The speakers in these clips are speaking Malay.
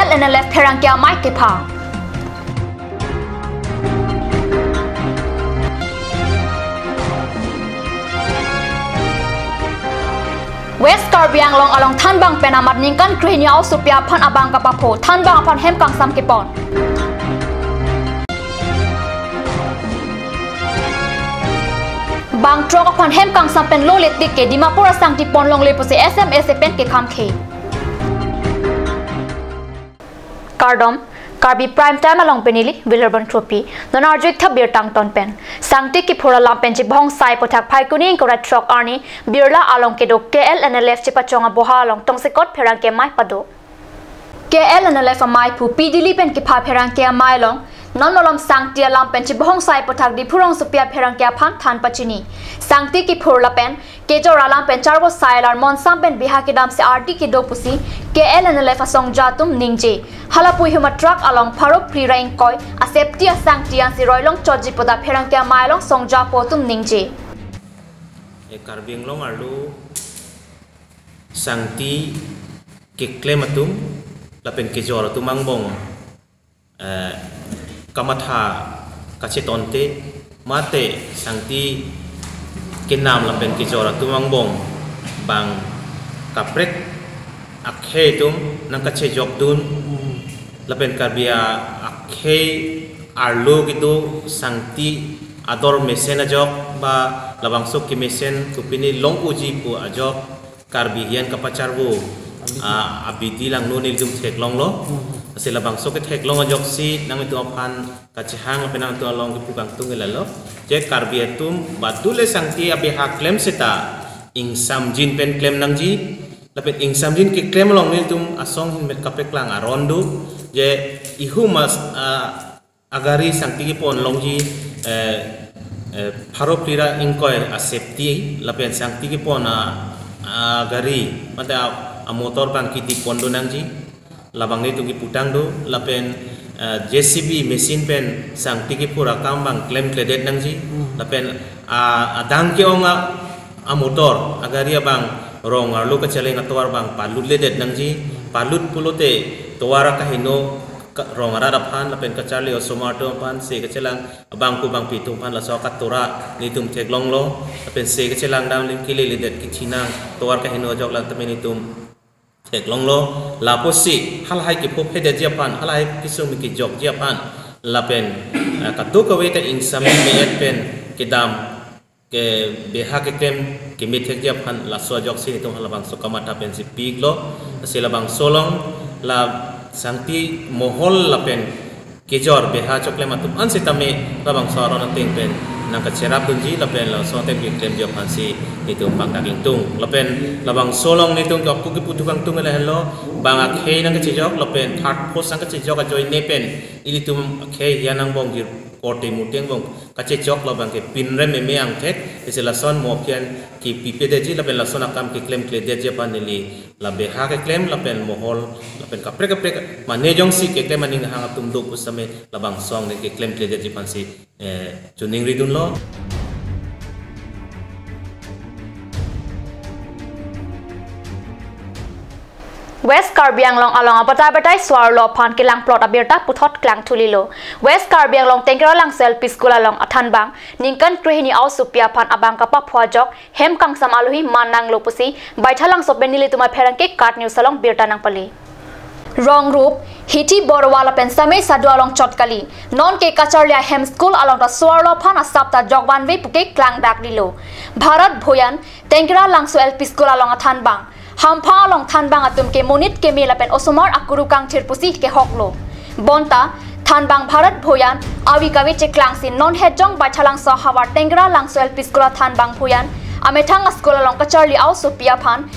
KLNLF Perangkia Mai Kepa West KARBI Anglong along Thanbang Penamat Ningkan Krihniao Supia Phan Abang Kapapo Thanbang Phan Hem Kang Sam Kepon Bang Trok Phan Hem Kang Sam Pen Lolet Dike Dimapura Sang Tipon Long Lepose SMS Pen Ke Kham Khe Kardom KARBI Prime Time along Penili Villarban Trophy Donarjik Tha Bir Tang Ton Pen Sangti ki Phora Lam Pen Chi Bhong Sai Pothak Phai Kuning Korat Trok Arni Birla along Kedo KLNLF Chi Pachonga Boha along Tongsekot Pherang Ke Mai Pado KLNLF Mai Pu Pidili Pen Ki Pha Pherang Ke Mai Long Nonolom Sangti Lam Pen Chi Bhong Sai Pothak Di Phurong Supia Pherang Ke Phan Than Pachini Sangti ki Phorla Pen Kejora Lam Pen Charbo Sailar Mon Sam Pen Biha Ki Dam Se RT Ki Do Pusi KLNLF Asong Jatum Ningje Halapui Huma Truck along Parok Pri Rain Koi a Septia Sangtian Si Roilong Choji Poda Pherang Ke Mai Long Songja Potum Ningje KARBI Long Arlu Sangti Ke Klematum Lapen Kejora Tumangbong Kamatha Kachetonte Mate Sangti Kenam Lapen Kejora Tumangbong Bang Kaprek Akhe Tum Nang Kachejok Dun Lapen KARBI Akhe Arlo gitu Sangti Ador Mesen Ajok Ba Labang Sok Ki Mesen Kupini Long Uji Pu Ajok KARBI Hian Kapacharbu Abidi Lang Nunil Dum Tek Long Lo Sila Bang Sok Tek Long Ajok Si Nang Itu Apan Kachihang Lapen Nang Itu Long Ki Pukang Tungilalo Je KARBI Atum Badule Sangti Abi Hak Klem Seta Ing Samjin Pen Klem Nangji Lapen Ing Samjin Ki Klem Long Nil Tum Asong Hin Met Kapek Lang Arondu Je Ihu Mas Agari Sangti Ki Pon Longji Pharo Prira Ingkoi Asepti Lapen Sangti Ki Pon Agari Mata Motor Bang Kiti Pondo Nangji Labang Itu Ki Putang Do Lapen JCB Mesin Pen Sangti Ki Pura Kambang Klem Kledet Nangji Lapen Adang Ki Onga Motor Agari Abang Rong Arlo Kachaleng Atwar Bang Palut Ledet Nangji Palut Pulote Tuara Kahino Rong Arada Pan Lapen Kacharli Osomarto Pan Se Kachalang Abang Ku Bang Pitung Pan La Sokat Tora Nitum Teglong Lo Lapen Se Kachalang Dam Lim Kile Ledet Kichinang Tuar Kahino Jok Lang Tamenitum Teglong Lo Laposi Halhai Ki Pop Hede Japan Halhai Kisumi Ki Jok Japan Lapen Katuka Weta Ing Sami Meyet Pen Kedam Ke Beha Ke Kem Ki Mitek Japan La So Jok Sini Tum Halabang Sokamata Pen Si Piglo Silabang Solong La Sangti Mohol Lapen Kejor Beha Choklematum Ansitame Labang Soro Nanting Pen Nangkat Serap Tunji Lapen La So Tem Ki Klem Japan Si Nitum Bang Daging Tung Lapen Labang Solong Nitum Kapu Ki Putukang Tung Hello Bang Akhe Nangkat Sejok Lapen Third Post Nangkat Sejok Ajoy Nepen Ilitum Akhe Yanang Bong Gir Korte Mutiang Bong Kacejok Labang Ke Pinre Memeang Tek Isi Lason Mopian Ki Pipedeji Lapen Lason Akam Ki Klem Klede Japan Nili La Beha Ke Klem Lapen Mohol Lapen Kaprek Manejong Si Ke Klem Maning Hang Atum Duk Usame Labang Song Ni Ke Klem Klede Japan Si Juning Ridun Lo West KARBI Anglong along Abatai Swar Lo Pan Kilang Plot Abirta Puthot Klang Tulilo West KARBI Anglong Tengkira Lang Sel Piskul along Athanbang Ningkan Krihini Au Supia Pan Abang Kapa Phwajok Hem Kang Sam Aluhi Manang Lopusi Baithalang Sobenili Tuma Pherang Ke Kat News along Birta Nang Pali Wrong Group Hiti Borwala Pen Same Sadu along Chotkali Non Ke Kacharlia Hem School along the Swar Lo Pan Asapta Jogban Ve Puke Klang Dak Lilo Bharat Bhoyan Tengkira Lang Sel Piskul along Athanbang Hampa along Thanbang Atum Ke Monit Ke Melapen Osomar Akurukang Tirpusi Ke Hoklo Bonta Thanbang Bharat Bhoyan Awi Kawi Che Klangsin Non Hedjong Baithalang So Hawar Tengra Lang Sel Piskula Thanbang Bhoyan Amethang School along Kacharli Au Supia Pan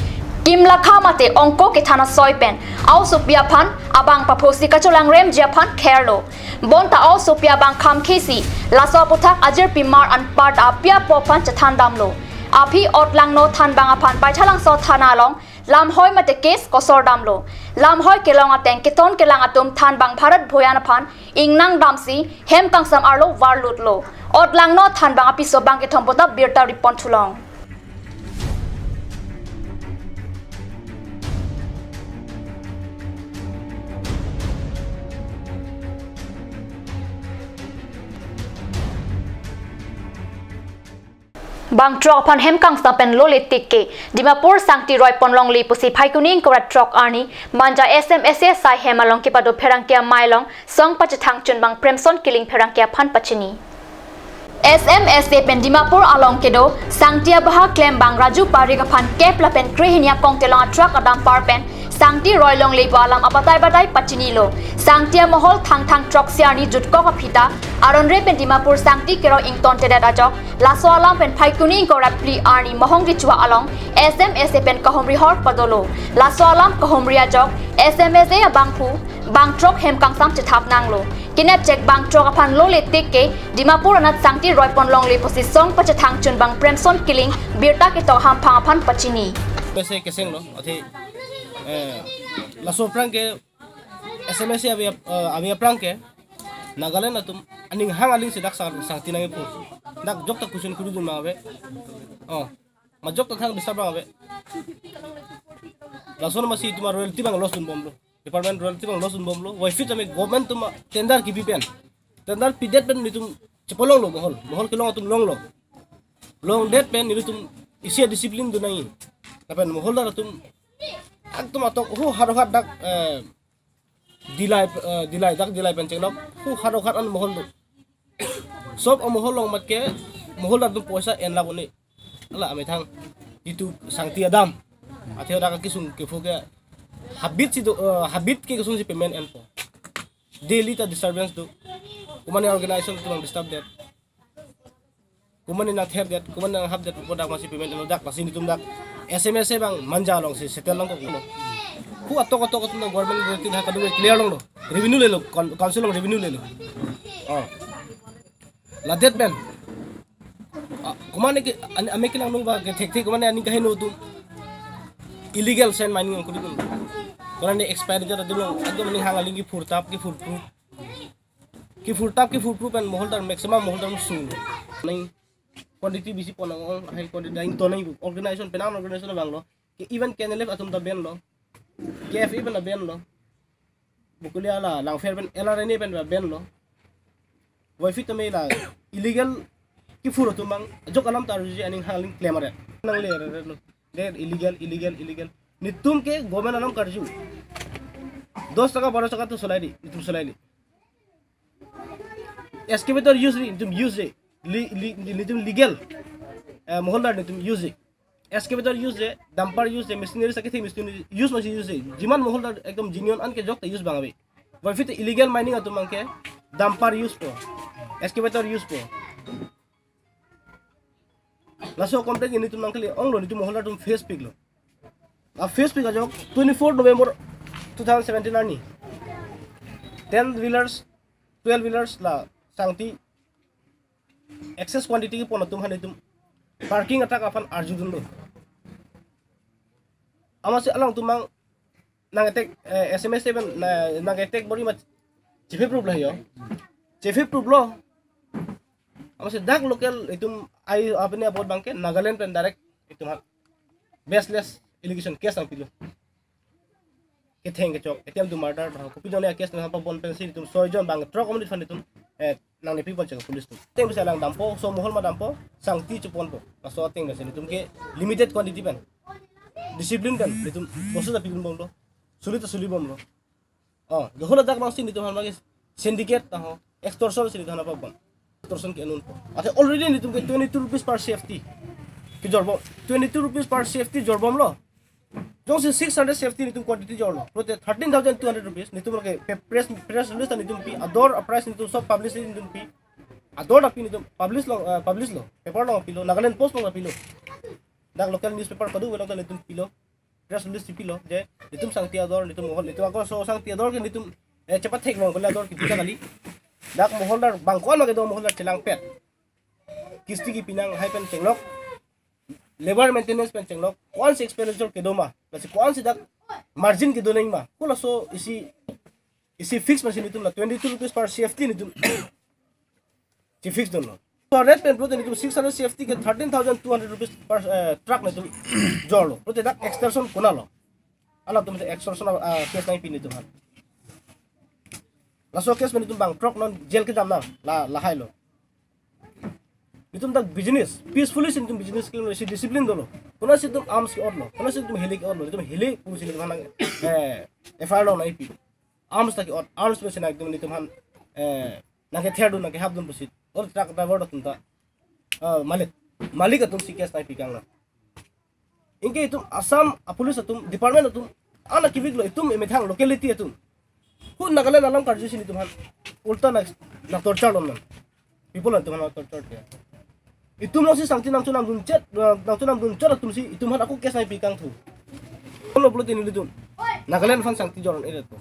Kim Lakha Mate Ongko Ke Thana Soipen Au Supia Pan Abang Paposi Kacholang Rem Japan Kerlo Bonta Au Supia Bang Kham Kesi Laso Puthak Ajir Pimar An Part Apia Popan Chathan Damlo Api Otlang No Thanbang Apan Baithalang So Thana Long Lam Hoi Mate Case Kosor Damlo Lam Hoi Kelong Ateng Keton Kelang Atum Thanbang Bharat Bhoyan Apan Ingnang Damsi Hem Kangsam Arlo Warlut Lo Otlang No Thanbang Api So Bang Keton Pota Birta Ripon Tulong bang truck upon hem kang stapen lolitik ke Dimapur sangti roi ponlong li pusi phaikuning korat truck arni manja SMS sai hemalong ki pado pherangkia mailong song pachithang chun bang premson killing pherangkia phan pachini SMS pen Dimapur along kedo sangtia baha claim bang raju pari ka phan kep la pen krehinia kongtelong truck adam par pen sangti roi long le balam apatai badai pachini lo sangtia mohol thang thang truck siani jutko ka phita aron re pen Dimapur sangti kero ington tedat ajok laso alam pen phaikuni korat pli arni mohong ri chua along SMS pen kahomri hor padolo laso alam kahomri ajok SMS e abangphu bang truck hem kang sam chithap nanglo kinep check bang truck aphan lo le tikke Dimapur anat sangti roi pon long le posi song pachathang chun bang premson killing birta ke to ham phang aphan pachini bese keseng lo ati laso prang ke SMS abi prang ke Nagaland atum aning hang aling sedak sang tinangi pu dak jok ta kusun kudu dum mabe ma jok ta thang disturb mabe laso masi tuma royalty bang los dum bomlo department royalty bang los dum bomlo wai fit ame government tuma tender ki bipen tender pidet pen nitum cepolong lo mohol kilong atum long det pen nitum isia discipline du nai tapen mohol dar atum aktum atok harohat dak dilai penceng lok harohat an mohol do sob mohol long mat ke mohol dar dum poisa en la boni ala ame thang itu sangti adam atheu dak kisung ke foga habit ke kisung si payment en po daily ta disturbance do kumani organization to disturb that kumani na ther that kumani na have that product masi payment en dak masin tum dak SMS e bang manja long si settle long ko ku atok tum government royalty ha kadu clear long lo revenue le lo council long revenue le lo la det ben kumani ke ame ke lang ba ke thek kumani ani kahe no tum illegal sand mining ko dum kumani expired jara dum adum ni hanga lingi furtap ki furproof and moholder maximum moholder su nai quantity bisi ponang hai quantity daing to nai organization penang organization bang lo ke even kenelef atum da ben lo KF even a ben lo bukulia la lang fair ben LRN ben ben lo wai fit me la illegal ki furo tumang jok alam tar ji aning haling claimer nang le re illegal ni tum ke government alam karju 10 টাকা 12 টাকা তো solai di itu solai di excavator use legal moholdar ni tum use excavator use dumper use machinery sakhe machinery use machine use jiman moholdar ekdom genuine an ke jok ta use bangabe wai fit illegal mining atum ke dumper use po excavator use po laso complex ni tum nangkali onglo ni tum moholdar tum face pic lo a face pic ajok 24 November 2017 ani 10 wheelers 12 wheelers la sangti excess quantity ki pona tum hane tum parking attack afan arjudun lo amase alang tumang nang attack SMS ben nang attack bori ma chief proof la yo chief proof lo amase dak local itum ai apne abot bangke Nagaland pen direct itum baseless allegation case ang pilo ke theng ke chok attempt to murder ko pidone case na pa bon pen si tum soijon bang truck community fan itum nang ni people check police tum teng bisa lang dampo so mohol ma dampo sangti chupon po so teng na tum ke limited quantity pen discipline kan itum bosu da pigum bom lo suli bom lo gohola dak mang sin itum han magi syndicate ta ho extortion sin thana pa bon extortion ke nun po ate already ni tum ke 22 rupees per safety ki jorbo 22 rupees per safety jorbom lo jong 600 safety ni tum quantity jorlo prote 13200 rupees ni tum ke press release ni tum pi ador price ni tum so publish ni tum pi ador api ni tum publish lo paper lo pilo Nagaland post lo pilo dak local newspaper kadu wala ni tum pilo press release pilo je ni tum sang ti ador ni tum mohol ni tum ako so sang ti ador ke ni tum cepat thek lo bala ador ki kita kali dak moholdar bangkon ma ke do moholdar chelang pet kisti ki pinang hypen chenglok labor maintenance pen chenglok kwan se expenditure ke doma basi kwan se dak margin ke do nai ma kula so isi fix machine nitum la 22 rupees per safety nitum ti fix don lo so red pen prote nitum 600 safety ke 13200 rupees per truck nitum jorlo prote dak extortion kunalo ala tum extortion case nai pin nitum la so case nitum bang truck non jail ke jam na la hai lo itum tak business peacefully sin tum business ke lo si discipline dolo kona si tum arms ke orlo kona si tum heli ke orlo tum heli pusi le mana FIR lo nai pi arms tak or arms pe sin ekdom nitum han na ke theadu na ke habdum pusi or truck driver tum ta malik tum si case nai pi kang inke itum Assam police atum department atum ana kivik lo itum emethang locality atum kun nagale alam karju sin itum han ulta na torture lo people atum han torture ke itum lo si sangti nang tunam dun chat nang tunam dun chat tum si itum han aku case nai pi kang thu lo blo tin lidun nagale fan sangti joron ere to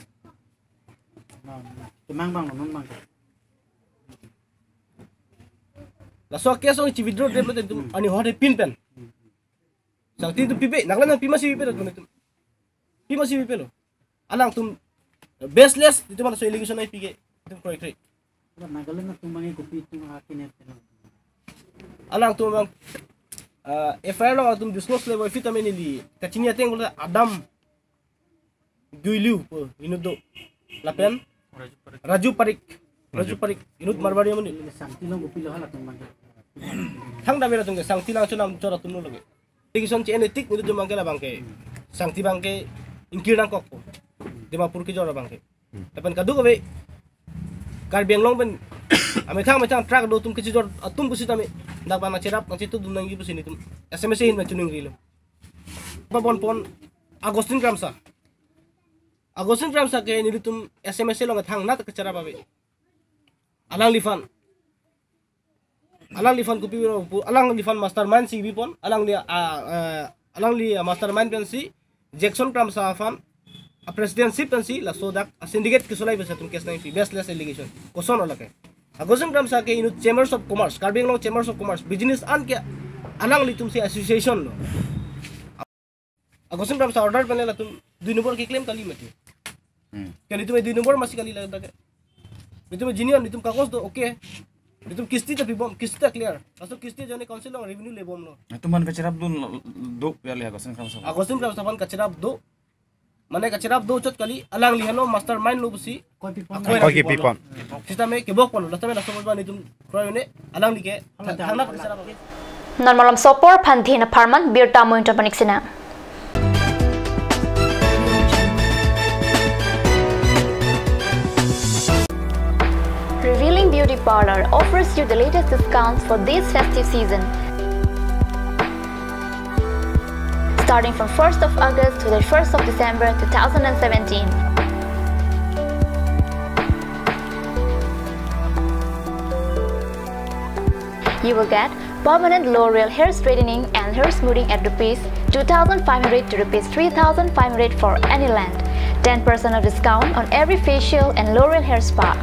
mang bang non bang la so case ong chi withdraw de blo tum ani hore pin pen sangti tu pipe nagale pi masih pipe tum pi masih pipe lo alang tum baseless itu mana so allegation nai pi ke tum koi koi nagale na tum bangi kopi tum akin alang tum bang FIR lo tum disclose le boy vitamin li kacinya teng bola Adam Guiliu inudo lapen Raju Parik inut marwari mani santi lo kopi lo hala tum bangi thang da bera tum ke sangti lang chunam chora tum lo lage allegation che enetik nidu jom bangke la bangke sangti bangke ingkir nang kok Dimapur ki jora bangke tapan kadu ko be KARBI Anglong ben ame thang track do tum kichi jor atum kusi tame dak bana cherap nang chitu dum nangi pusi ni tum SMS hin na chuning rilo pon Agustin Gramsa ke ni tum SMS lo thang na tak chera babe alang lifan kupi alang lifan mastermind si bi pon alang li mastermind pen si Jackson Gramsa fan a presidency pen si la sodak a syndicate ke solai besa tum case nai pi baseless allegation ko sono lake Agustin Gramsa ke inu chambers of commerce KARBI Anglong chambers of commerce business an ke alang li tum si association lo Agustin Gramsa order pen la tum 2 number ke claim kali mati kali tum 2 number masih kali lagda ke itu jinian itu kakos do oke itu kisti tapi bom kisti tak clear masuk kisti jane council lo revenue le bom lo tuman kacerap do pele Agustin Gramsa fan kacerap do mane kacerap do chot kali alang lihano mastermind lo busi koi pipon sistem ke bok pon lastame la somos bani tum kroyone alang like thangna kacerap Normalam sopor phanthina pharman birta mointa paniksina Revealing Beauty Parlor offers you the latest discounts for this festive season. Starting from 1st of August to the 1st of December 2017. You will get permanent L'Oreal hair straightening and hair smoothing at Rs 2,500 to Rs 3,500 for any length. 10% of discount on every facial and L'Oreal hair spa.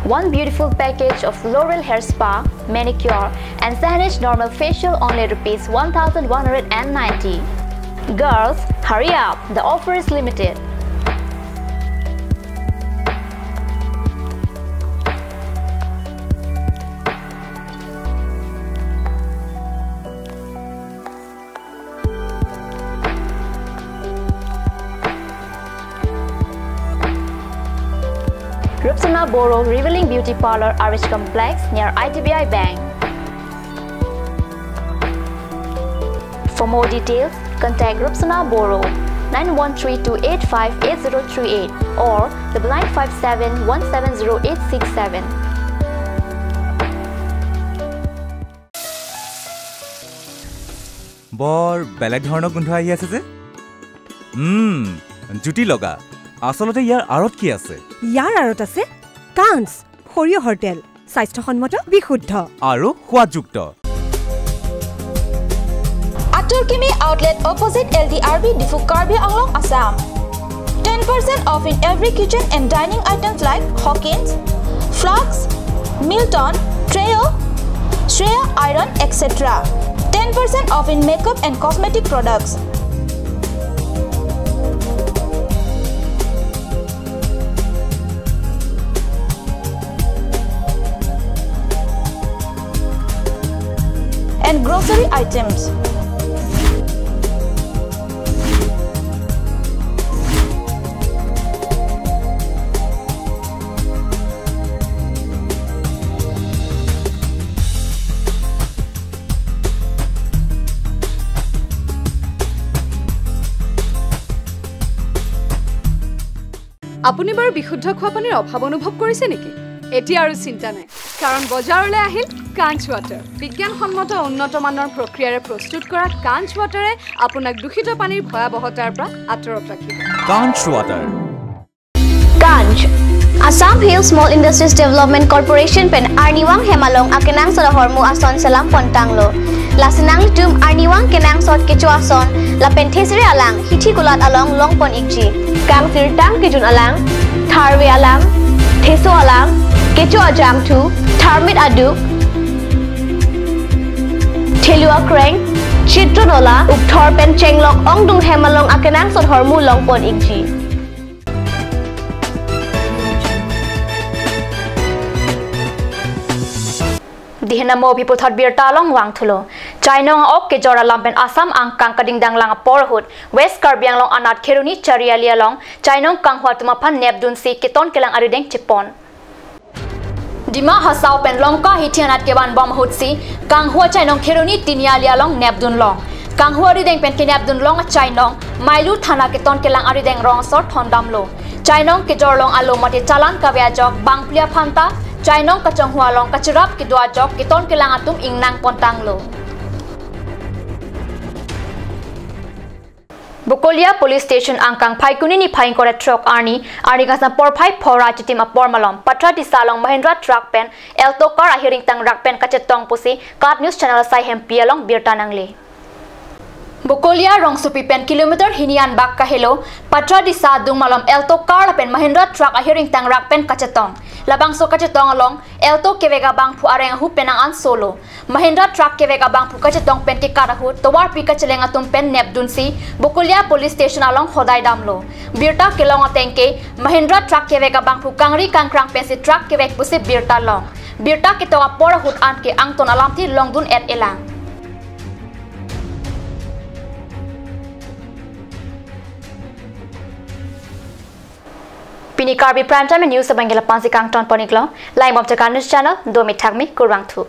One beautiful package of L'Oreal hair spa, manicure and Sahanage normal facial only Rs 1,190. Girls, hurry up! The offer is limited. Rupsana Boro Revealing Beauty Parlor RH Complex near ITBI Bank. For more details, contact Rupsana Boro 9132858038 or 9957170867. বৰ বেলেগ ধৰণৰ গোন্ধ আহি আছে যে জুটি লগা আসলতে ইয়াৰ আৰত কি আছে ইয়াৰ আৰত আছে কান্স সৰিয়হৰ তেল স্বাস্থ্যসন্মত বিশুদ্ধ আৰু সোৱাদযুক্ত Aturkimi outlet opposite LDRB Difu KARBI Anglong Assam. 10% off in every kitchen and dining items like Hawkins, Flax, Milton, Treo, Shreya Iron, etc. 10% off in makeup and cosmetic products. And grocery items. আপুনি বাৰু বিশুদ্ধ খোৱা পানীৰ অভাৱ অনুভৱ কৰিছে নেকি এতিয়া আৰু চিন্তা নাই কাৰণ বজাৰলৈ আহিল কাঞ্চ ৱাটাৰ বিজ্ঞানসন্মত উন্নত মানৰ প্ৰক্ৰিয়াৰে প্ৰস্তুত কৰা কাঞ্চ ৱাটাৰে আপোনাক দূষিত পানীৰ ভয়াৱহতাৰ পৰা আঁতৰত ৰাখিব কাঞ্চ water Ganj Assam Hill Small Industries Development Corporation pen Arniwang Hemalong akenang sa hormu ason salam pontanglo lasinang tum Arniwang kenang sot kecho ason la penthesire alang hithi kulat along longpon ikji kang sirtang kijun alang tharwe alang theso alang kecho ajam thu tharmit adu thelua kreng chitronola ukthor pen chenglok ongdung Hemalong akenang sot hormu longpon ikji Dihna mo piputhot birta long wang thulo chainong ok ke jora lampen Assam ang kang kading dang lang porhut West Karbi long anat kheruni charialia long chainong kang hwa tuma phan nepdun si keton kelang arideng chipon Dima hasau pen longka hithianat ke ban bom hutsi kang hwa chainong kheruni tinialia long nepdun long kang hwa arideng pen ke nepdun long chainong mailu thana keton kelang arideng rong sor thondam lo chainong ke jor long alo mate chalan kabya jok bangplia phanta Chainong kachong hualong kachirap ki dua jok kiton kilang atum ingnang pontang lo. Bukolia Police Station angkang phaikuni ni phaing kore truck arni kasna por phai phora chitim apor malom patra disalong Mahindra truck pen Alto car ahiring tang rak pen kachetong pusi Kat News channel sai hempi along birtanangle. Bukolia rong supi pen kilometer hinian bak kahelo patra disa dung malom Alto car pen Mahindra truck ahiring tang rak pen kachetong labang so kachetong along Alto kevega bang pu areng hu penang an solo Mahindra truck kevega bang pu kachetong pen ke karahu towar pi kacheleng atum pen nepdun si Bukolia Police Station along hodai damlo birta kelong atengke Mahindra truck kevega bang pu kangri kangkrang pen si truck kevek pusi birta long birta ke towa por hut an ke angton alam ti longdun et elang Pini KARBI Prime Time News Bangla Pansi Kang Ton Poniklo Line of the News Channel 2 Mithakmi Kurwang Thu